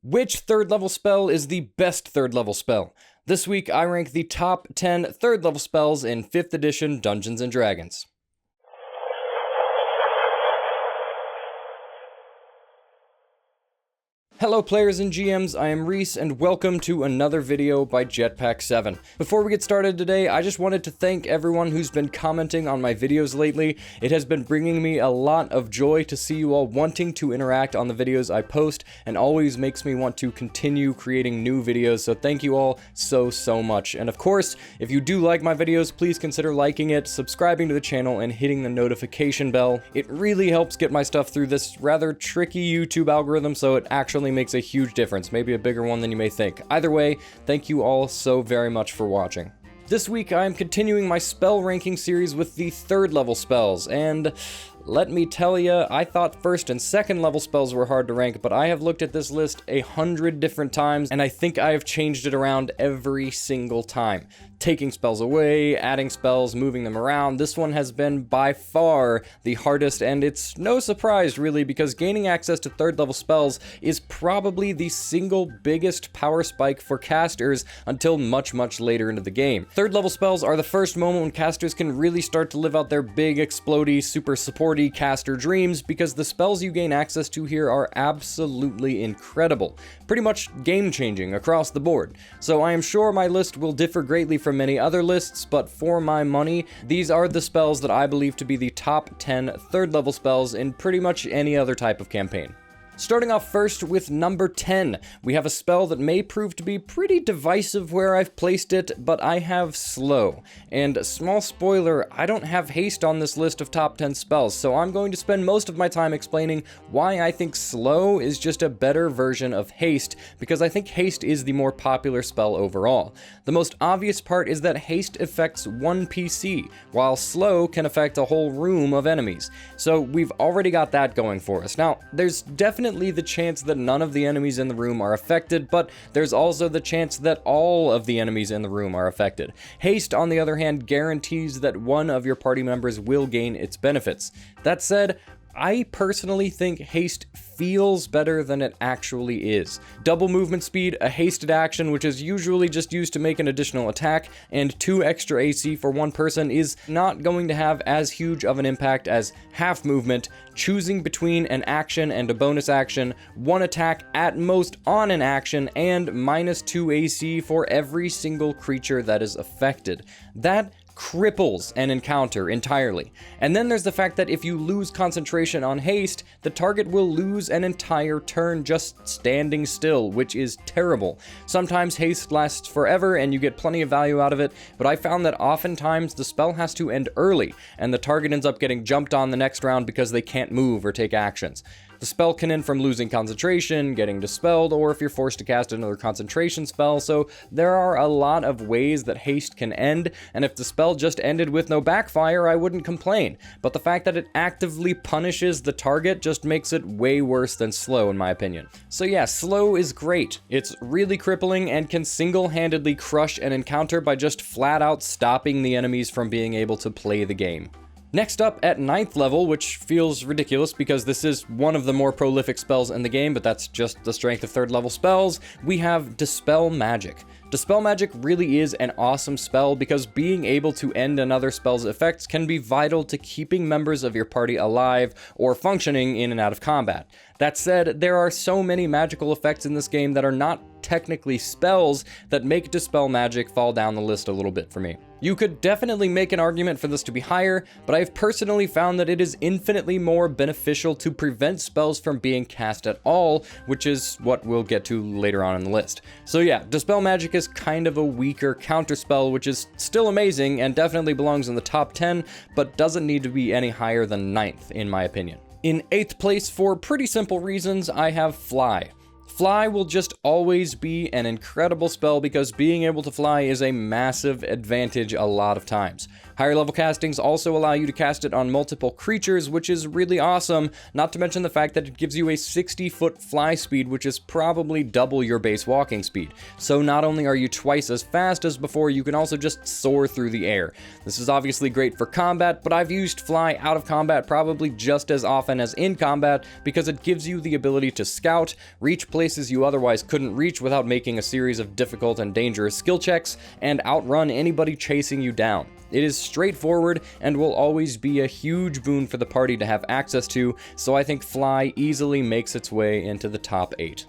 Which third level spell is the best third level spell? This week I rank the top 10 third level spells in 5th edition Dungeons & Dragons. Hello players and GMs, I am Reese and welcome to another video by Jetpack7. Before we get started today, I just wanted to thank everyone who's been commenting on my videos lately. It has been bringing me a lot of joy to see you all wanting to interact on the videos I post and always makes me want to continue creating new videos, so thank you all so much. And of course, if you do like my videos, please consider liking it, subscribing to the channel, and hitting the notification bell. It really helps get my stuff through this rather tricky YouTube algorithm, so it actually makes a huge difference, maybe a bigger one than you may think. Either way, thank you all so very much for watching. This week I am continuing my spell ranking series with the third level spells, and let me tell you, I thought first and second level spells were hard to rank, but I have looked at this list 100 different times, and I think I have changed it around every single time. Taking spells away, adding spells, moving them around, this one has been by far the hardest, and it's no surprise really, because gaining access to third level spells is probably the single biggest power spike for casters until much later into the game. Third level spells are the first moment when casters can really start to live out their big, explodey, super supporty caster dreams, because the spells you gain access to here are absolutely incredible. Pretty much game-changing across the board. So I am sure my list will differ greatly from many other lists, but for my money, these are the spells that I believe to be the top 10 third level spells in pretty much any other type of campaign. Starting off first with number 10, we have a spell that may prove to be pretty divisive where I've placed it, but I have Slow. And small spoiler, I don't have Haste on this list of top 10 spells, so I'm going to spend most of my time explaining why I think Slow is just a better version of Haste, because I think Haste is the more popular spell overall. The most obvious part is that Haste affects one PC, while Slow can affect a whole room of enemies. So we've already got that going for us. Now, there's definitely the chance that none of the enemies in the room are affected, but there's also the chance that all of the enemies in the room are affected. Haste, on the other hand, guarantees that one of your party members will gain its benefits. That said, I personally think Haste feels better than it actually is. Double movement speed, a hasted action which is usually just used to make an additional attack, and 2 extra AC for one person is not going to have as huge of an impact as half movement, choosing between an action and a bonus action, 1 attack at most on an action, and -2 AC for every single creature that is affected. That cripples an encounter entirely. And then there's the fact that if you lose concentration on Haste, the target will lose an entire turn just standing still, which is terrible. Sometimes Haste lasts forever and you get plenty of value out of it, but I found that oftentimes the spell has to end early, and the target ends up getting jumped on the next round because they can't move or take actions. The spell can end from losing concentration, getting dispelled, or if you're forced to cast another concentration spell, so there are a lot of ways that Haste can end, and if the spell just ended with no backfire, I wouldn't complain. But the fact that it actively punishes the target just makes it way worse than Slow, in my opinion. So yeah, Slow is great. It's really crippling and can single-handedly crush an encounter by just flat out stopping the enemies from being able to play the game. Next up, at 9th level, which feels ridiculous because this is one of the more prolific spells in the game, but that's just the strength of third level spells, we have Dispel Magic. Dispel Magic really is an awesome spell because being able to end another spell's effects can be vital to keeping members of your party alive or functioning in and out of combat. That said, there are so many magical effects in this game that are not technically spells that make Dispel Magic fall down the list a little bit for me. You could definitely make an argument for this to be higher, but I've personally found that it is infinitely more beneficial to prevent spells from being cast at all, which is what we'll get to later on in the list. So yeah, Dispel Magic is kind of a weaker counterspell, which is still amazing and definitely belongs in the top 10, but doesn't need to be any higher than 9th, in my opinion. In 8th place, for pretty simple reasons, I have Fly. Fly will just always be an incredible spell because being able to fly is a massive advantage a lot of times. Higher level castings also allow you to cast it on multiple creatures, which is really awesome, not to mention the fact that it gives you a 60-foot fly speed, which is probably double your base walking speed. So not only are you twice as fast as before, you can also just soar through the air. This is obviously great for combat, but I've used fly out of combat probably just as often as in combat because it gives you the ability to scout, reach places you otherwise couldn't reach without making a series of difficult and dangerous skill checks, and outrun anybody chasing you down. It is straightforward and will always be a huge boon for the party to have access to, so I think fly easily makes its way into the top 8.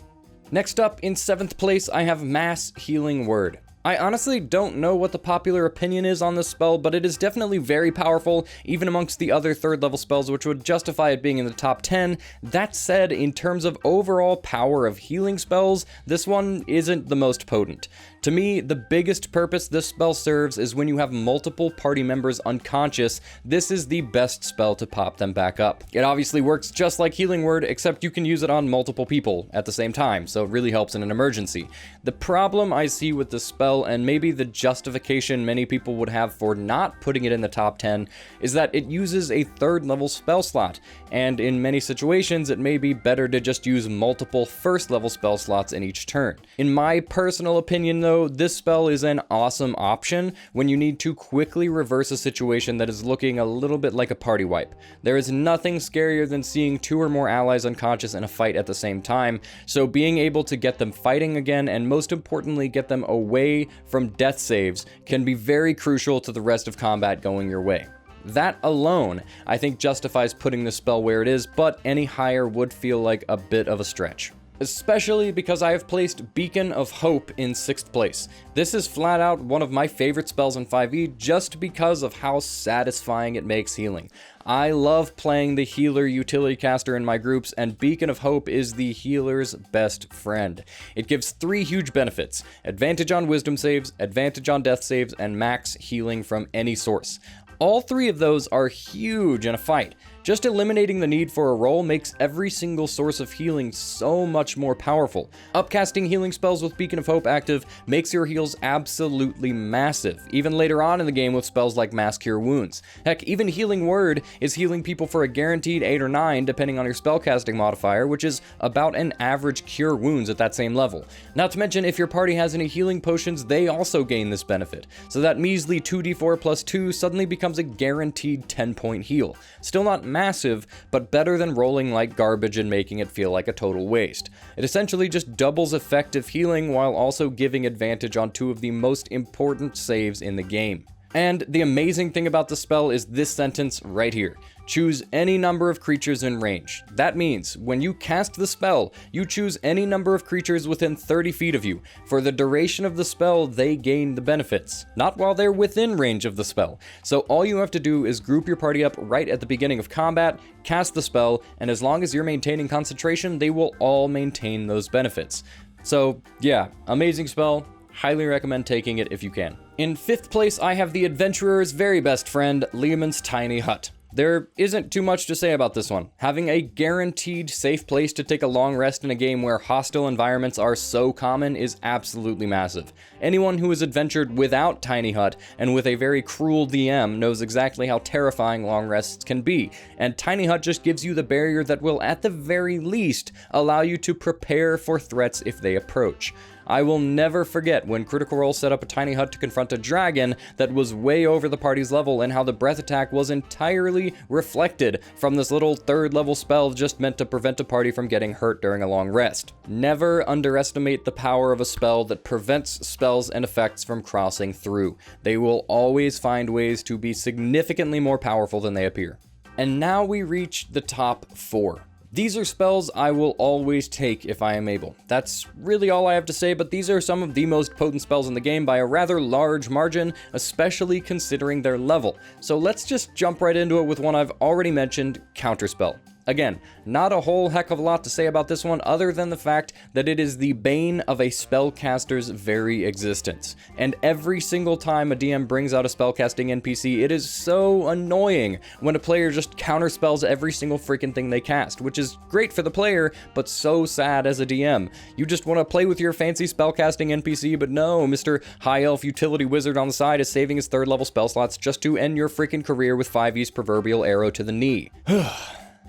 Next up, in 7th place, I have Mass Healing Word. I honestly don't know what the popular opinion is on this spell, but it is definitely very powerful, even amongst the other 3rd level spells, which would justify it being in the top 10. That said, in terms of overall power of healing spells, this one isn't the most potent. To me, the biggest purpose this spell serves is when you have multiple party members unconscious. This is the best spell to pop them back up. It obviously works just like Healing Word, except you can use it on multiple people at the same time, so it really helps in an emergency. The problem I see with this spell, and maybe the justification many people would have for not putting it in the top 10, is that it uses a 3rd level spell slot, and in many situations it may be better to just use multiple 1st level spell slots in each turn. In my personal opinion though, this spell is an awesome option when you need to quickly reverse a situation that is looking a little bit like a party wipe. There is nothing scarier than seeing 2 or more allies unconscious in a fight at the same time, so being able to get them fighting again, and most importantly get them away from death saves, can be very crucial to the rest of combat going your way. That alone, I think, justifies putting the spell where it is, but any higher would feel like a bit of a stretch. Especially because I have placed Beacon of Hope in 6th place. This is flat out one of my favorite spells in 5e just because of how satisfying it makes healing. I love playing the healer utility caster in my groups, and Beacon of Hope is the healer's best friend. It gives 3 huge benefits: advantage on wisdom saves, advantage on death saves, and max healing from any source. All 3 of those are huge in a fight. Just eliminating the need for a roll makes every single source of healing so much more powerful. Upcasting healing spells with Beacon of Hope active makes your heals absolutely massive, even later on in the game with spells like Mass Cure Wounds. Heck, even Healing Word is healing people for a guaranteed 8 or 9 depending on your spellcasting modifier, which is about an average Cure Wounds at that same level. Not to mention, if your party has any healing potions, they also gain this benefit, so that measly 2d4 plus 2 suddenly becomes a guaranteed 10-point heal. Still not massive, but better than rolling like garbage and making it feel like a total waste. It essentially just doubles effective healing while also giving advantage on 2 of the most important saves in the game. And the amazing thing about the spell is this sentence right here: choose any number of creatures in range. That means when you cast the spell, you choose any number of creatures within 30 feet of you. For the duration of the spell, they gain the benefits, not while they're within range of the spell. So all you have to do is group your party up right at the beginning of combat, cast the spell, and as long as you're maintaining concentration, they will all maintain those benefits. So yeah, amazing spell. Highly recommend taking it if you can. In 5th place, I have the adventurer's very best friend, Leomund's Tiny Hut. There isn't too much to say about this one. Having a guaranteed safe place to take a long rest in a game where hostile environments are so common is absolutely massive. Anyone who has adventured without Tiny Hut and with a very cruel DM knows exactly how terrifying long rests can be, and Tiny Hut just gives you the barrier that will, at the very least, allow you to prepare for threats if they approach. I will never forget when Critical Role set up a tiny hut to confront a dragon that was way over the party's level, and how the breath attack was entirely reflected from this little 3rd level spell just meant to prevent a party from getting hurt during a long rest. Never underestimate the power of a spell that prevents spells and effects from crossing through. They will always find ways to be significantly more powerful than they appear. And now we reach the top 4. These are spells I will always take if I am able. That's really all I have to say, but these are some of the most potent spells in the game by a rather large margin, especially considering their level. So let's just jump right into it with one I've already mentioned, Counterspell. Again, not a whole heck of a lot to say about this one other than the fact that it is the bane of a spellcaster's very existence. And every single time a DM brings out a spellcasting NPC, it is so annoying when a player just counterspells every single freaking thing they cast, which is great for the player, but so sad as a DM. You just want to play with your fancy spellcasting NPC, but no, Mr. High Elf Utility Wizard on the side is saving his 3rd level spell slots just to end your freaking career with 5e's proverbial arrow to the knee.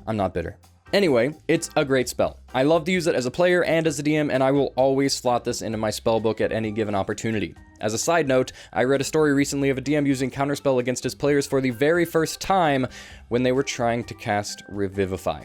I'm not bitter. Anyway, it's a great spell. I love to use it as a player and as a DM, and I will always slot this into my spellbook at any given opportunity. As a side note, I read a story recently of a DM using Counterspell against his players for the very first time when they were trying to cast Revivify.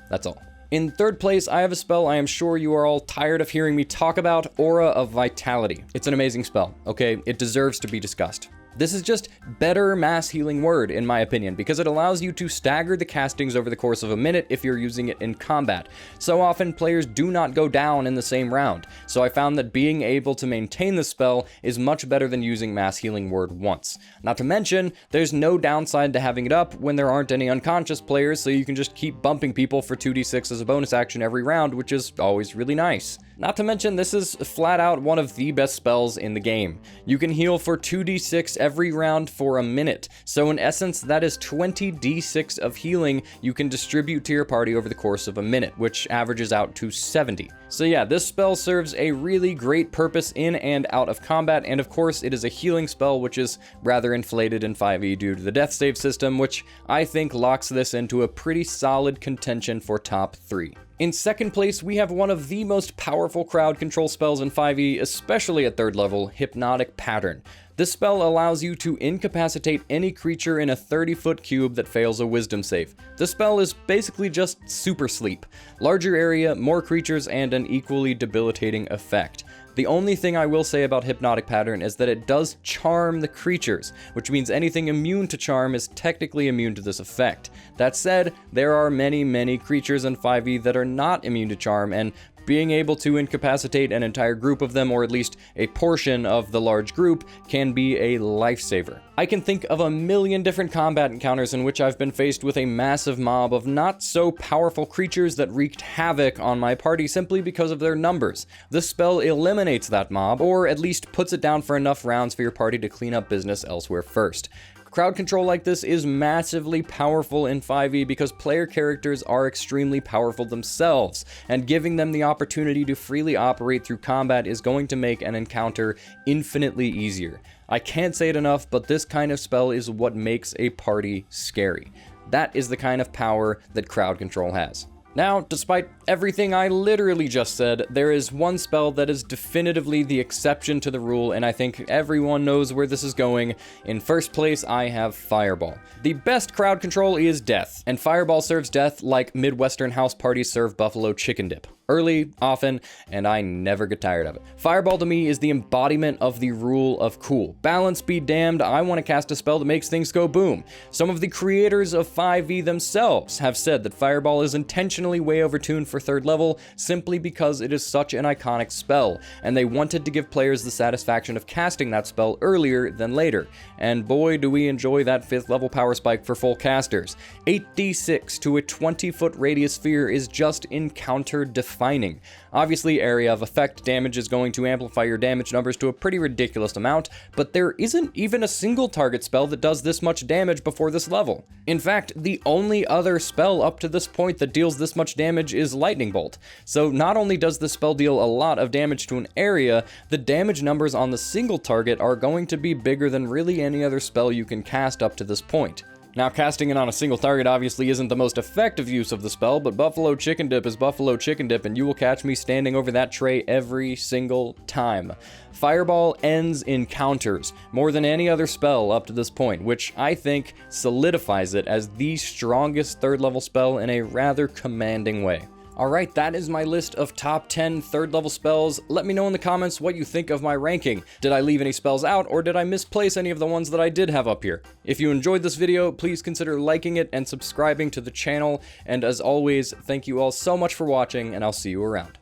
That's all. In 3rd place, I have a spell I am sure you are all tired of hearing me talk about, Aura of Vitality. It's an amazing spell, okay? It deserves to be discussed. This is just better mass healing word, in my opinion, because it allows you to stagger the castings over the course of a minute if you're using it in combat. So often, players do not go down in the same round, so I found that being able to maintain the spell is much better than using mass healing word once. Not to mention, there's no downside to having it up when there aren't any unconscious players, so you can just keep bumping people for 2d6 as a bonus action every round, which is always really nice. Not to mention, this is flat out one of the best spells in the game. You can heal for 2d6 every round for a minute, so in essence that is 20d6 of healing you can distribute to your party over the course of a minute, which averages out to 70. So yeah, this spell serves a really great purpose in and out of combat, and of course it is a healing spell, which is rather inflated in 5e due to the death save system, which I think locks this into a pretty solid contention for top 3. In 2nd place, we have one of the most powerful crowd control spells in 5e, especially at 3rd level, Hypnotic Pattern. This spell allows you to incapacitate any creature in a 30-foot cube that fails a wisdom save. The spell is basically just super sleep. Larger area, more creatures, and an equally debilitating effect. The only thing I will say about Hypnotic Pattern is that it does charm the creatures, which means anything immune to charm is technically immune to this effect. That said, there are many creatures in 5e that are not immune to charm, and being able to incapacitate an entire group of them, or at least a portion of the large group, can be a lifesaver. I can think of a million different combat encounters in which I've been faced with a massive mob of not so powerful creatures that wreaked havoc on my party simply because of their numbers. This spell eliminates that mob, or at least puts it down for enough rounds for your party to clean up business elsewhere first. Crowd control like this is massively powerful in 5e because player characters are extremely powerful themselves, and giving them the opportunity to freely operate through combat is going to make an encounter infinitely easier. I can't say it enough, but this kind of spell is what makes a party scary. That is the kind of power that crowd control has. Now, despite everything I literally just said, there is one spell that is definitively the exception to the rule, and I think everyone knows where this is going. In 1st place, I have Fireball. The best crowd control is death, and Fireball serves death like Midwestern house parties serve buffalo chicken dip. Early, often, and I never get tired of it. Fireball to me is the embodiment of the rule of cool. Balance be damned, I want to cast a spell that makes things go boom. Some of the creators of 5e themselves have said that Fireball is intentionally way overtuned for 3rd level simply because it is such an iconic spell, and they wanted to give players the satisfaction of casting that spell earlier than later. And boy do we enjoy that 5th level power spike for full casters. 8d6 to a 20-foot radius sphere is just encounter defining. Obviously, area of effect damage is going to amplify your damage numbers to a pretty ridiculous amount, but there isn't even a single target spell that does this much damage before this level. In fact, the only other spell up to this point that deals this much damage is Lightning Bolt. So not only does this spell deal a lot of damage to an area, the damage numbers on the single target are going to be bigger than really any other spell you can cast up to this point. Now, casting it on a single target obviously isn't the most effective use of the spell, but Buffalo Chicken Dip is Buffalo Chicken Dip, and you will catch me standing over that tray every single time. Fireball ends encounters more than any other spell up to this point, which I think solidifies it as the strongest 3rd level spell in a rather commanding way. Alright, that is my list of top 10 3rd level spells. Let me know in the comments what you think of my ranking. Did I leave any spells out, or did I misplace any of the ones that I did have up here? If you enjoyed this video, please consider liking it and subscribing to the channel, and as always, thank you all so much for watching, and I'll see you around.